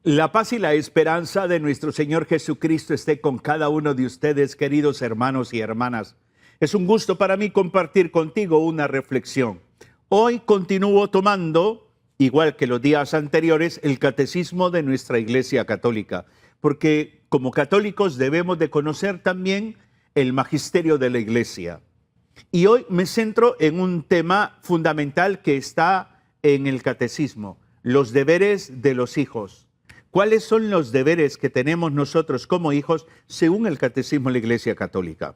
La paz y la esperanza de nuestro Señor Jesucristo esté con cada uno de ustedes, queridos hermanos y hermanas. Es un gusto para mí compartir contigo una reflexión. Hoy continúo tomando, igual que los días anteriores, el catecismo de nuestra Iglesia Católica, porque como católicos debemos de conocer también el magisterio de la Iglesia. Y hoy me centro en un tema fundamental que está en el catecismo, los deberes de los hijos. ¿Cuáles son los deberes que tenemos nosotros como hijos según el Catecismo de la Iglesia Católica?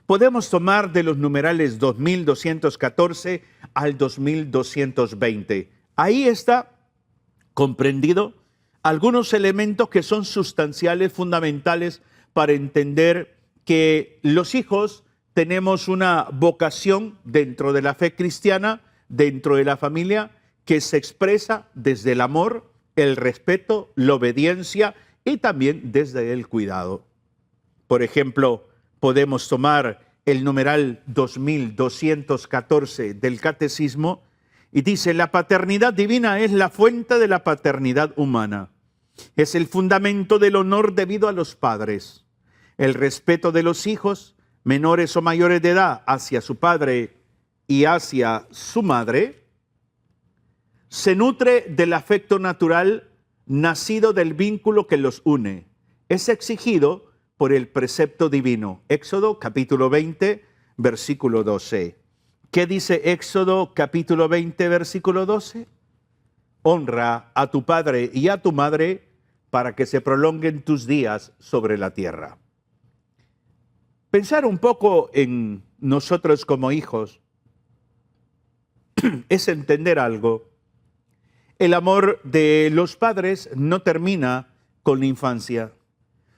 Podemos tomar de los numerales 2214 al 2220. Ahí está comprendido algunos elementos que son sustanciales, fundamentales para entender que los hijos tenemos una vocación dentro de la fe cristiana, dentro de la familia, que se expresa desde el amor, el respeto, la obediencia y también desde el cuidado. Por ejemplo, podemos tomar el numeral 2214 del Catecismo y dice: la paternidad divina es la fuente de la paternidad humana. Es el fundamento del honor debido a los padres. El respeto de los hijos, menores o mayores de edad, hacia su padre y hacia su madre, se nutre del afecto natural nacido del vínculo que los une. Es exigido por el precepto divino. Éxodo capítulo 20, versículo 12. ¿Qué dice Éxodo capítulo 20, versículo 12? Honra a tu padre y a tu madre para que se prolonguen tus días sobre la tierra. Pensar un poco en nosotros como hijos es entender algo. El amor de los padres no termina con la infancia,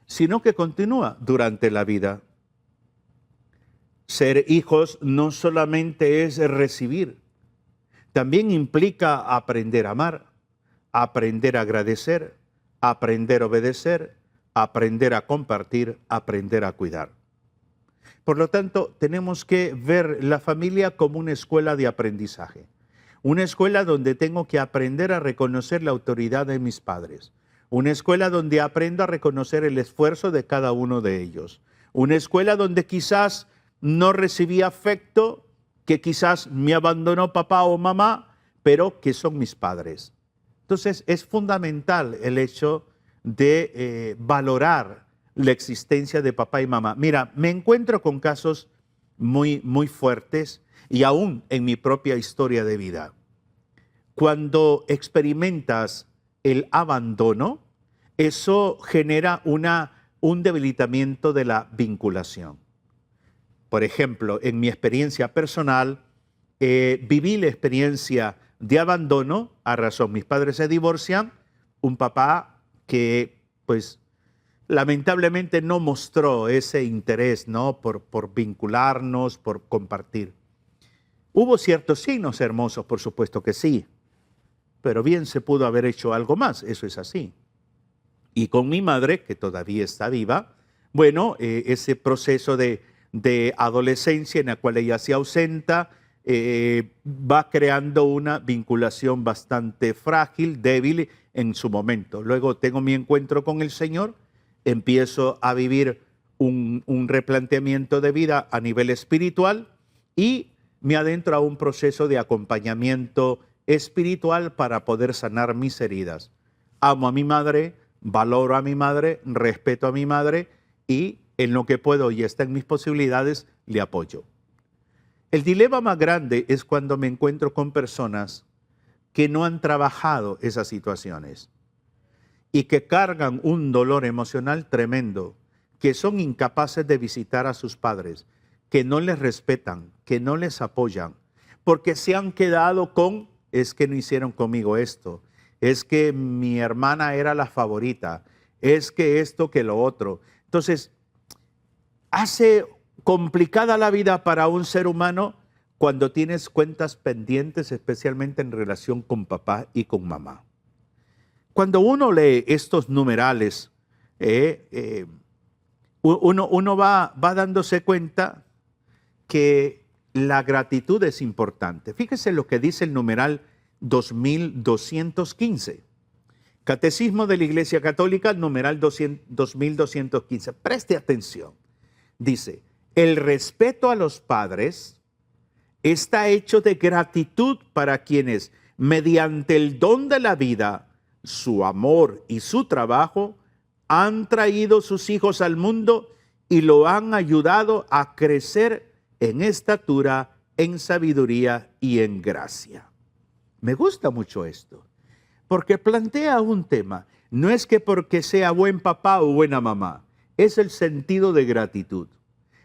sino que continúa durante la vida. Ser hijos no solamente es recibir, también implica aprender a amar, aprender a agradecer, aprender a obedecer, aprender a compartir, aprender a cuidar. Por lo tanto, tenemos que ver la familia como una escuela de aprendizaje. Una escuela donde tengo que aprender a reconocer la autoridad de mis padres. Una escuela donde aprendo a reconocer el esfuerzo de cada uno de ellos. Una escuela donde quizás no recibí afecto, que quizás me abandonó papá o mamá, pero que son mis padres. Entonces es fundamental el hecho de valorar la existencia de papá y mamá. Mira, me encuentro con casos muy fuertes y aún en mi propia historia de vida. Cuando experimentas el abandono, eso genera un debilitamiento de la vinculación. Por ejemplo, en mi experiencia personal, viví la experiencia de abandono a razón. Mis padres se divorcian, un papá que, pues, lamentablemente no mostró ese interés, ¿no? por vincularnos, por compartir. Hubo ciertos signos hermosos, por supuesto que sí, pero bien se pudo haber hecho algo más, eso es así. Y con mi madre, que todavía está viva, bueno, ese proceso de adolescencia en la cual ella se ausenta, va creando una vinculación bastante frágil, débil en su momento. Luego tengo mi encuentro con el Señor, empiezo a vivir un replanteamiento de vida a nivel espiritual y me adentro a un proceso de acompañamiento espiritual para poder sanar mis heridas. Amo a mi madre, valoro a mi madre, respeto a mi madre y en lo que puedo y está en mis posibilidades, le apoyo. El dilema más grande es cuando me encuentro con personas que no han trabajado esas situaciones y que cargan un dolor emocional tremendo, que son incapaces de visitar a sus padres, que no les respetan, que no les apoyan, porque se han quedado con: es que no hicieron conmigo esto, es que mi hermana era la favorita, es que esto, que lo otro. Entonces, hace complicada la vida para un ser humano cuando tienes cuentas pendientes, especialmente en relación con papá y con mamá. Cuando uno lee estos numerales, uno va dándose cuenta que la gratitud es importante. Fíjese lo que dice el numeral 2215. Catecismo de la Iglesia Católica, numeral 2215. Preste atención. Dice, el respeto a los padres está hecho de gratitud para quienes, mediante el don de la vida, su amor y su trabajo, han traído sus hijos al mundo y lo han ayudado a crecer en estatura, en sabiduría y en gracia. Me gusta mucho esto, porque plantea un tema. No es que porque sea buen papá o buena mamá, es el sentido de gratitud.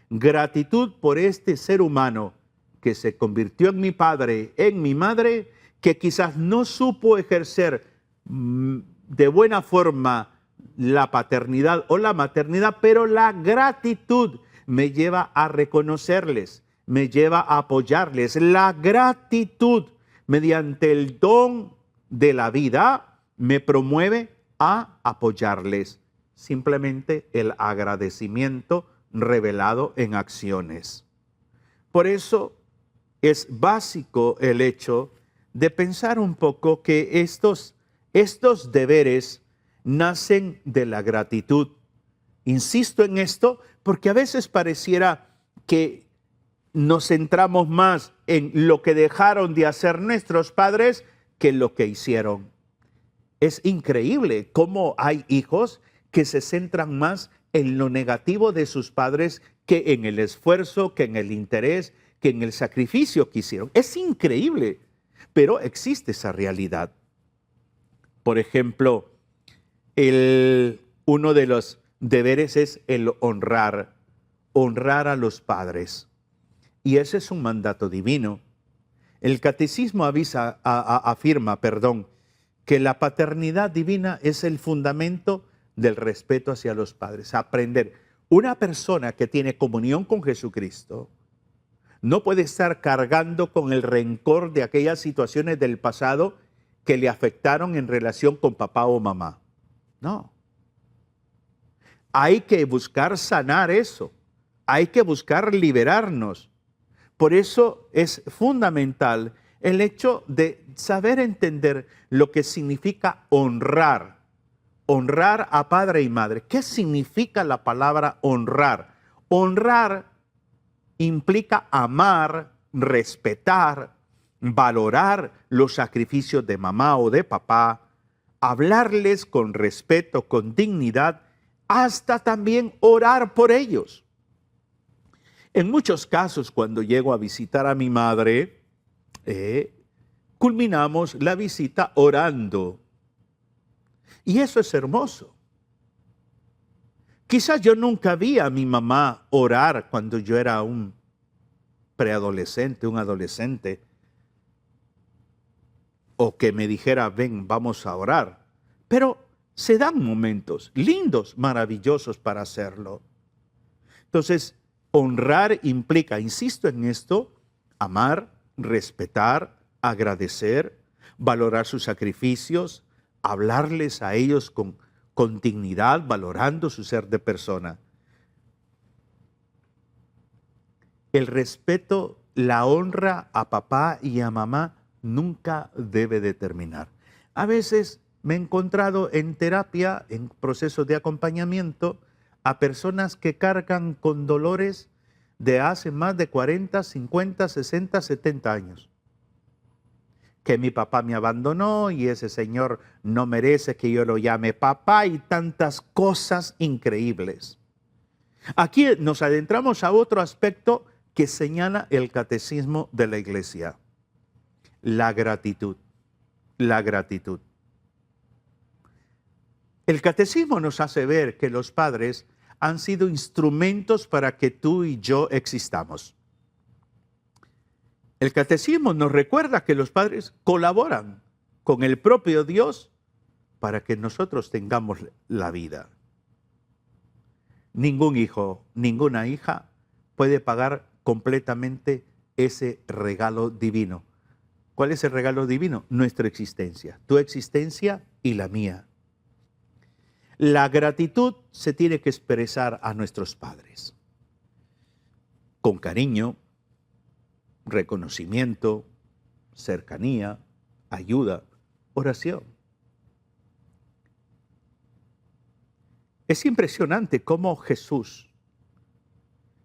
Gratitud por este ser humano que se convirtió en mi padre, en mi madre, que quizás no supo ejercer de buena forma la paternidad o la maternidad, pero la gratitud me lleva a reconocerles, me lleva a apoyarles. La gratitud mediante el don de la vida me promueve a apoyarles. Simplemente el agradecimiento revelado en acciones. Por eso es básico el hecho de pensar un poco que estos deberes nacen de la gratitud. Insisto en esto porque a veces pareciera que nos centramos más en lo que dejaron de hacer nuestros padres que en lo que hicieron. Es increíble cómo hay hijos que se centran más en lo negativo de sus padres que en el esfuerzo, que en el interés, que en el sacrificio que hicieron. Es increíble, pero existe esa realidad. Por ejemplo, uno de los deberes es el honrar a los padres. Y ese es un mandato divino. El catecismo afirma que la paternidad divina es el fundamento del respeto hacia los padres. Aprender. Una persona que tiene comunión con Jesucristo no puede estar cargando con el rencor de aquellas situaciones del pasado que le afectaron en relación con papá o mamá. No. Hay que buscar sanar eso. Hay que buscar liberarnos. Por eso es fundamental el hecho de saber entender lo que significa honrar. Honrar a padre y madre. ¿Qué significa la palabra honrar? Honrar implica amar, respetar, valorar los sacrificios de mamá o de papá, hablarles con respeto, con dignidad, hasta también orar por ellos. En muchos casos, cuando llego a visitar a mi madre, culminamos la visita orando. Y eso es hermoso. Quizás yo nunca vi a mi mamá orar cuando yo era un preadolescente, un adolescente, o que me dijera, ven, vamos a orar. Pero se dan momentos lindos, maravillosos para hacerlo. Entonces, honrar implica, insisto en esto, amar, respetar, agradecer, valorar sus sacrificios, hablarles a ellos con dignidad, valorando su ser de persona. El respeto, la honra a papá y a mamá nunca debe de terminar. A veces me he encontrado en terapia, en procesos de acompañamiento, a personas que cargan con dolores de hace más de 40, 50, 60, 70 años. Que mi papá me abandonó y ese señor no merece que yo lo llame papá y tantas cosas increíbles. Aquí nos adentramos a otro aspecto que señala el catecismo de la Iglesia. La gratitud. La gratitud. El catecismo nos hace ver que los padres han sido instrumentos para que tú y yo existamos. El catecismo nos recuerda que los padres colaboran con el propio Dios para que nosotros tengamos la vida. Ningún hijo, ninguna hija puede pagar completamente ese regalo divino. ¿Cuál es el regalo divino? Nuestra existencia, tu existencia y la mía. La gratitud se tiene que expresar a nuestros padres con cariño, reconocimiento, cercanía, ayuda, oración. Es impresionante cómo Jesús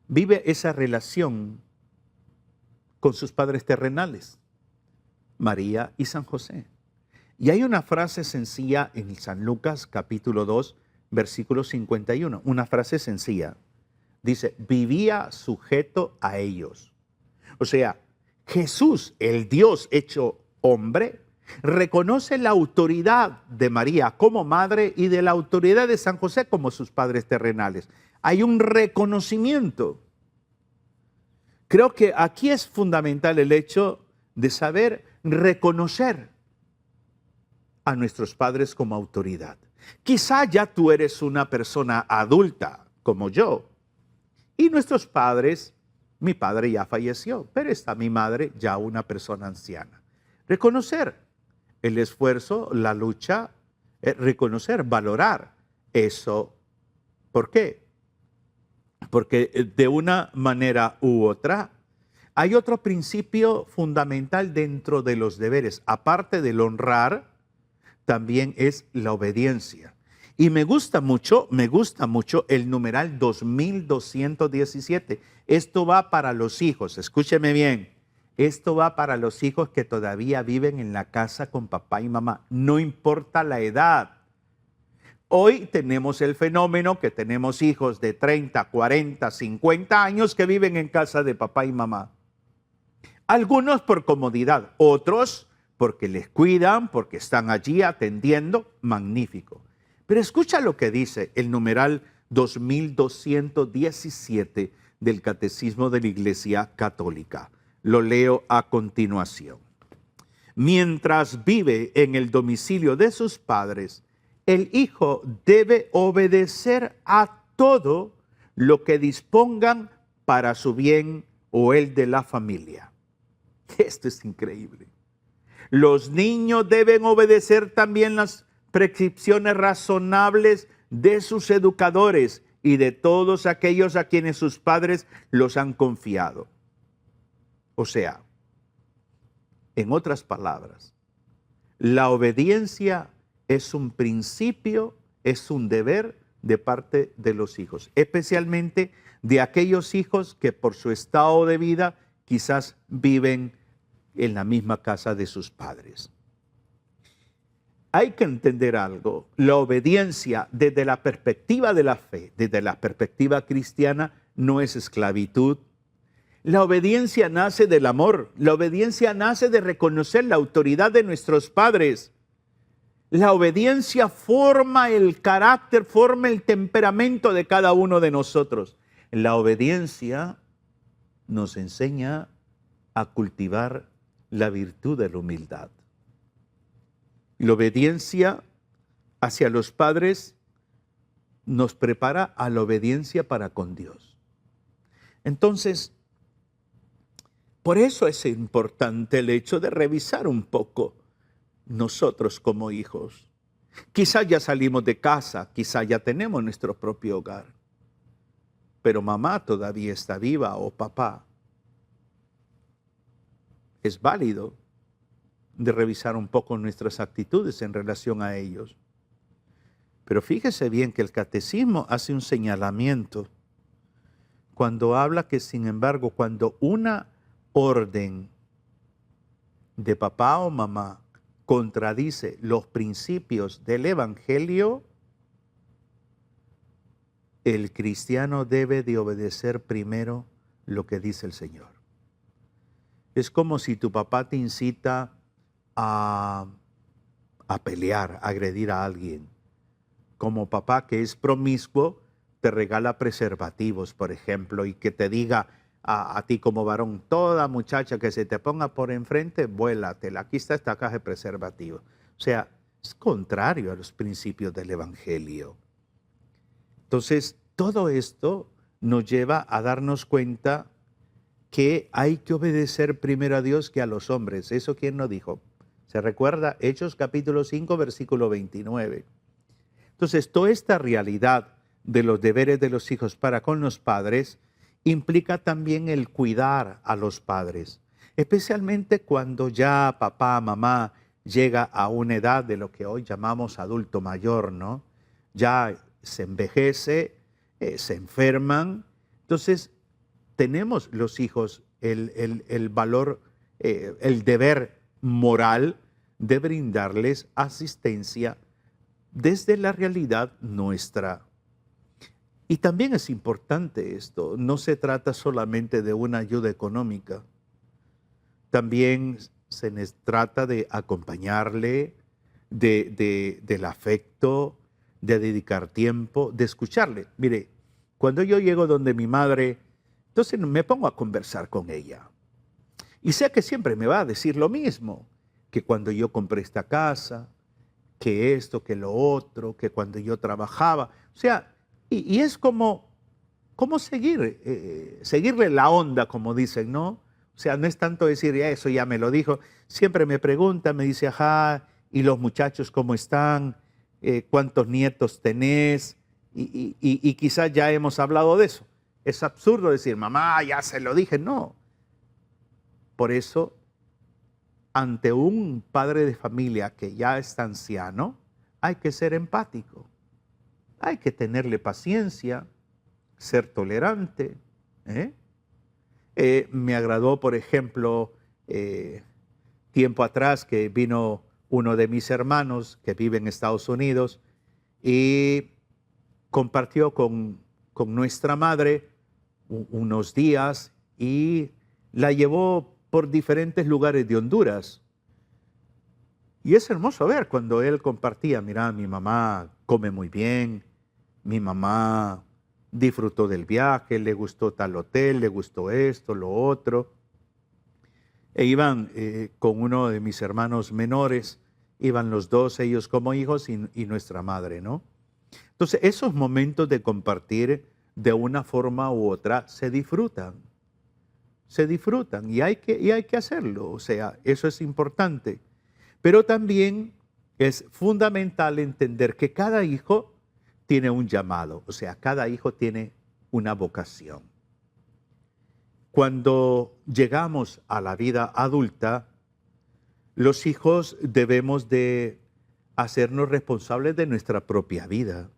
vive esa relación con sus padres terrenales, María y San José. Y hay una frase sencilla en San Lucas capítulo 2, versículo 51, una frase sencilla. Dice, vivía sujeto a ellos. O sea, Jesús, el Dios hecho hombre, reconoce la autoridad de María como madre y de la autoridad de San José como sus padres terrenales. Hay un reconocimiento. Creo que aquí es fundamental el hecho de saber reconocer a nuestros padres como autoridad. Quizá ya tú eres una persona adulta como yo y nuestros padres, mi padre ya falleció, pero está mi madre ya una persona anciana. Reconocer el esfuerzo, la lucha, reconocer, valorar eso. ¿Por qué? Porque de una manera u otra hay otro principio fundamental dentro de los deberes, aparte del honrar, también es la obediencia. Y me gusta mucho el numeral 2217. Esto va para los hijos, escúcheme bien. Esto va para los hijos que todavía viven en la casa con papá y mamá, no importa la edad. Hoy tenemos el fenómeno que tenemos hijos de 30, 40, 50 años que viven en casa de papá y mamá. Algunos por comodidad, otros porque les cuidan, porque están allí atendiendo, magnífico. Pero escucha lo que dice el numeral 2217 del Catecismo de la Iglesia Católica. Lo leo a continuación. Mientras vive en el domicilio de sus padres, el hijo debe obedecer a todo lo que dispongan para su bien o el de la familia. Esto es increíble. Los niños deben obedecer también las prescripciones razonables de sus educadores y de todos aquellos a quienes sus padres los han confiado. O sea, en otras palabras, la obediencia es un principio, es un deber de parte de los hijos, especialmente de aquellos hijos que por su estado de vida quizás viven en la misma casa de sus padres. Hay que entender algo, la obediencia desde la perspectiva de la fe, desde la perspectiva cristiana, no es esclavitud. La obediencia nace del amor, la obediencia nace de reconocer la autoridad de nuestros padres. La obediencia forma el carácter, forma el temperamento de cada uno de nosotros. La obediencia nos enseña a cultivar la virtud de la humildad. La obediencia hacia los padres nos prepara a la obediencia para con Dios. Entonces, por eso es importante el hecho de revisar un poco nosotros como hijos. Quizá ya salimos de casa, quizá ya tenemos nuestro propio hogar, pero mamá todavía está viva o papá. Es válido de revisar un poco nuestras actitudes en relación a ellos. Pero fíjese bien que el catecismo hace un señalamiento cuando habla que, sin embargo, cuando una orden de papá o mamá contradice los principios del Evangelio, el cristiano debe de obedecer primero lo que dice el Señor. Es como si tu papá te incita a pelear, a agredir a alguien. Como papá que es promiscuo, te regala preservativos, por ejemplo, y que te diga a ti como varón, toda muchacha que se te ponga por enfrente, vuélatela, aquí está esta caja de preservativos. O sea, es contrario a los principios del Evangelio. Entonces, todo esto nos lleva a darnos cuenta que hay que obedecer primero a Dios que a los hombres. ¿Eso quién nos dijo? ¿Se recuerda? Hechos capítulo 5, versículo 29. Entonces, toda esta realidad de los deberes de los hijos para con los padres implica también el cuidar a los padres, especialmente cuando ya papá, mamá llega a una edad de lo que hoy llamamos adulto mayor, ¿no? Ya se envejece, se enferman. Entonces, tenemos los hijos el valor, el deber moral de brindarles asistencia desde la realidad nuestra. Y también es importante esto, no se trata solamente de una ayuda económica, también se les trata de acompañarle, del afecto, de dedicar tiempo, de escucharle. Mire, cuando yo llego donde mi madre, entonces me pongo a conversar con ella. Y sé que siempre me va a decir lo mismo, que cuando yo compré esta casa, que esto, que lo otro, que cuando yo trabajaba. O sea, y es como seguirle la onda, como dicen, ¿no? O sea, no es tanto decir, ya eso ya me lo dijo. Siempre me pregunta, me dice, ajá, ¿y los muchachos cómo están? ¿Cuántos nietos tenés? Y quizás ya hemos hablado de eso. Es absurdo decir, mamá, ya se lo dije. No. Por eso, ante un padre de familia que ya está anciano, hay que ser empático. Hay que tenerle paciencia, ser tolerante. Me agradó, por ejemplo, tiempo atrás que vino uno de mis hermanos que vive en Estados Unidos y compartió con nuestra madre unos días y la llevó por diferentes lugares de Honduras. Y es hermoso ver cuando él compartía, mira, mi mamá come muy bien, mi mamá disfrutó del viaje, le gustó tal hotel, le gustó esto, lo otro. E iban con uno de mis hermanos menores, iban los dos, ellos como hijos y nuestra madre, ¿no? Entonces, esos momentos de compartir de una forma u otra se disfrutan y hay que hacerlo, o sea, eso es importante. Pero también es fundamental entender que cada hijo tiene un llamado, o sea, cada hijo tiene una vocación. Cuando llegamos a la vida adulta, los hijos debemos de hacernos responsables de nuestra propia vida.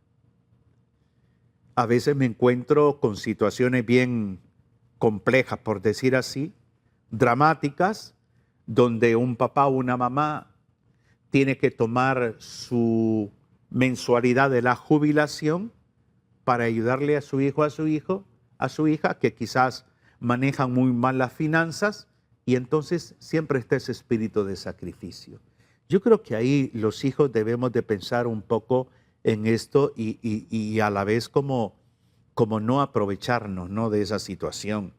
A veces me encuentro con situaciones bien complejas, por decir así, dramáticas, donde un papá o una mamá tiene que tomar su mensualidad de la jubilación para ayudarle a su hijo, a su hija, que quizás manejan muy mal las finanzas, y entonces siempre está ese espíritu de sacrificio. Yo creo que ahí los hijos debemos de pensar un poco en esto y a la vez como no aprovecharnos, ¿no?, de esa situación.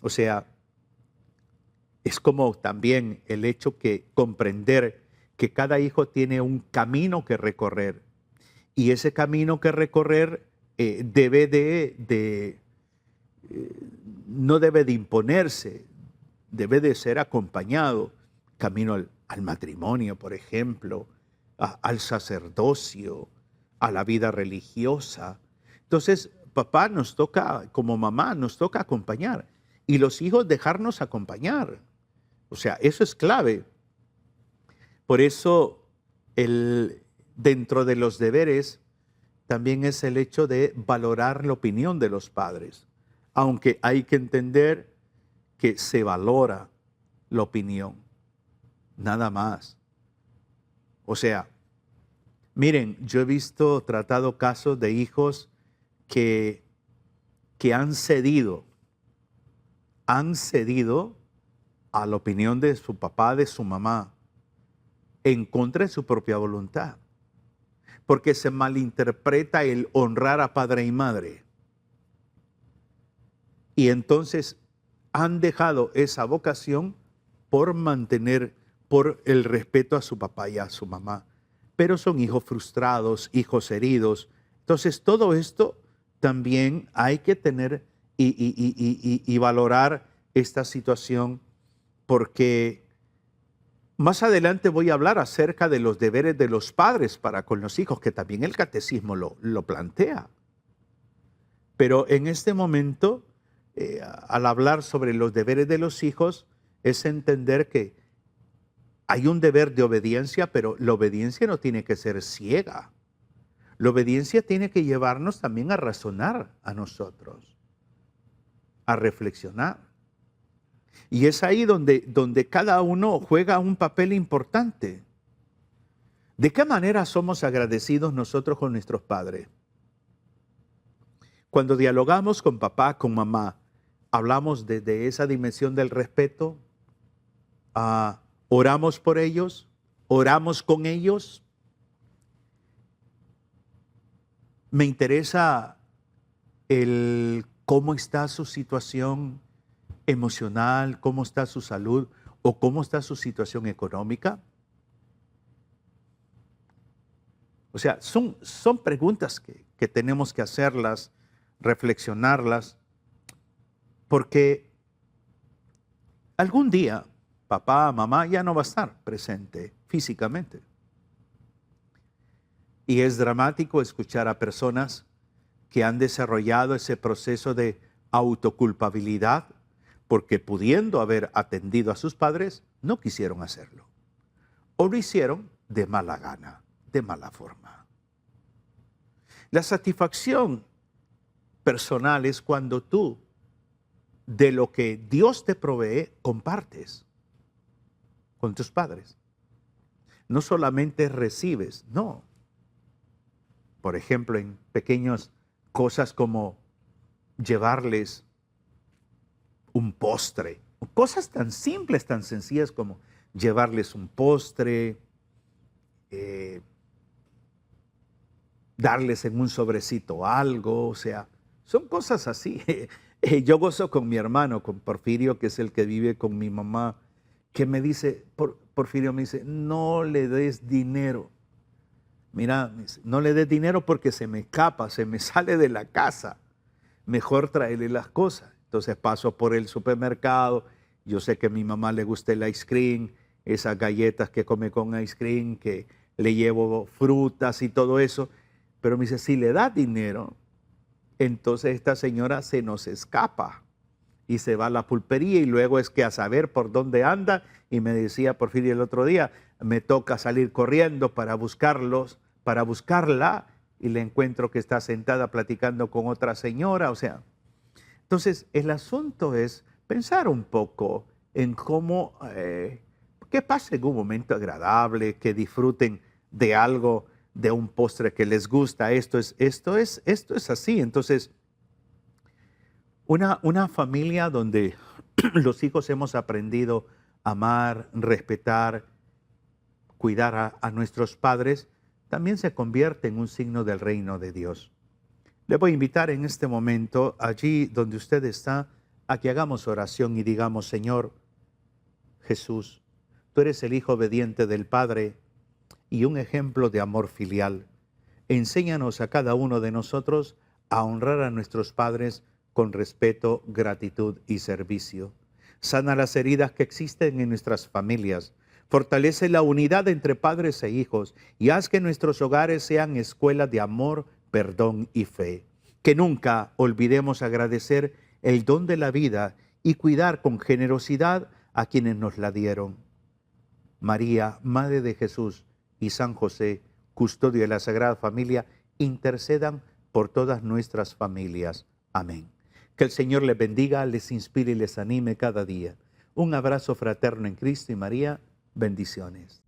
O sea, es como también el hecho que comprender que cada hijo tiene un camino que recorrer y ese camino que recorrer no debe de imponerse, debe de ser acompañado. Camino al matrimonio, por ejemplo, al sacerdocio, a la vida religiosa. Entonces, papá nos toca, como mamá, nos toca acompañar. Y los hijos dejarnos acompañar. O sea, eso es clave. Por eso, dentro de los deberes, también es el hecho de valorar la opinión de los padres. Aunque hay que entender que se valora la opinión. Nada más. O sea, miren, yo he tratado casos de hijos que han cedido a la opinión de su papá, de su mamá, en contra de su propia voluntad. Porque se malinterpreta el honrar a padre y madre. Y entonces han dejado esa vocación por el respeto a su papá y a su mamá. Pero son hijos frustrados, hijos heridos. Entonces todo esto también hay que tener y valorar esta situación, porque más adelante voy a hablar acerca de los deberes de los padres para con los hijos, que también el catecismo lo plantea. Pero en este momento, al hablar sobre los deberes de los hijos, es entender que hay un deber de obediencia, pero la obediencia no tiene que ser ciega. La obediencia tiene que llevarnos también a razonar a nosotros, a reflexionar. Y es ahí donde cada uno juega un papel importante. ¿De qué manera somos agradecidos nosotros con nuestros padres? Cuando dialogamos con papá, con mamá, hablamos de esa dimensión del respeto, oramos por ellos, oramos con ellos. Me interesa el cómo está su situación emocional, cómo está su salud o cómo está su situación económica. O sea, son preguntas que tenemos que hacerlas, reflexionarlas, porque algún día papá, mamá ya no va a estar presente físicamente. Y es dramático escuchar a personas que han desarrollado ese proceso de autoculpabilidad porque pudiendo haber atendido a sus padres, no quisieron hacerlo. O lo hicieron de mala gana, de mala forma. La satisfacción personal es cuando tú, de lo que Dios te provee, compartes con tus padres. No solamente recibes, no. Por ejemplo, en pequeñas cosas como llevarles un postre, cosas tan simples, tan sencillas como llevarles un postre, darles en un sobrecito algo, o sea, son cosas así. Yo gozo con mi hermano, con Porfirio, que es el que vive con mi mamá, que me dice, Porfirio me dice, no le des dinero. Mira, no le des dinero porque se me escapa, se me sale de la casa. Mejor traerle las cosas. Entonces paso por el supermercado. Yo sé que a mi mamá le gusta el ice cream, esas galletas que come con ice cream, que le llevo frutas y todo eso. Pero me dice, si le das dinero, entonces esta señora se nos escapa y se va a la pulpería y luego es que a saber por dónde anda. Y me decía Porfirio el otro día, me toca salir corriendo para buscarla y le encuentro que está sentada platicando con otra señora. O sea, entonces el asunto es pensar un poco en cómo, que pasen un momento agradable, que disfruten de algo, de un postre que les gusta. Esto es así. Entonces, una familia donde los hijos hemos aprendido a amar, respetar, cuidar a nuestros padres, también se convierte en un signo del reino de Dios. Le voy a invitar en este momento, allí donde usted está, a que hagamos oración y digamos, Señor Jesús, tú eres el Hijo obediente del Padre y un ejemplo de amor filial. Enséñanos a cada uno de nosotros a honrar a nuestros padres con respeto, gratitud y servicio. Sana las heridas que existen en nuestras familias. Fortalece la unidad entre padres e hijos y haz que nuestros hogares sean escuelas de amor, perdón y fe. Que nunca olvidemos agradecer el don de la vida y cuidar con generosidad a quienes nos la dieron. María, Madre de Jesús, y San José, custodio de la Sagrada Familia, intercedan por todas nuestras familias. Amén. Que el Señor les bendiga, les inspire y les anime cada día. Un abrazo fraterno en Cristo y María. Bendiciones.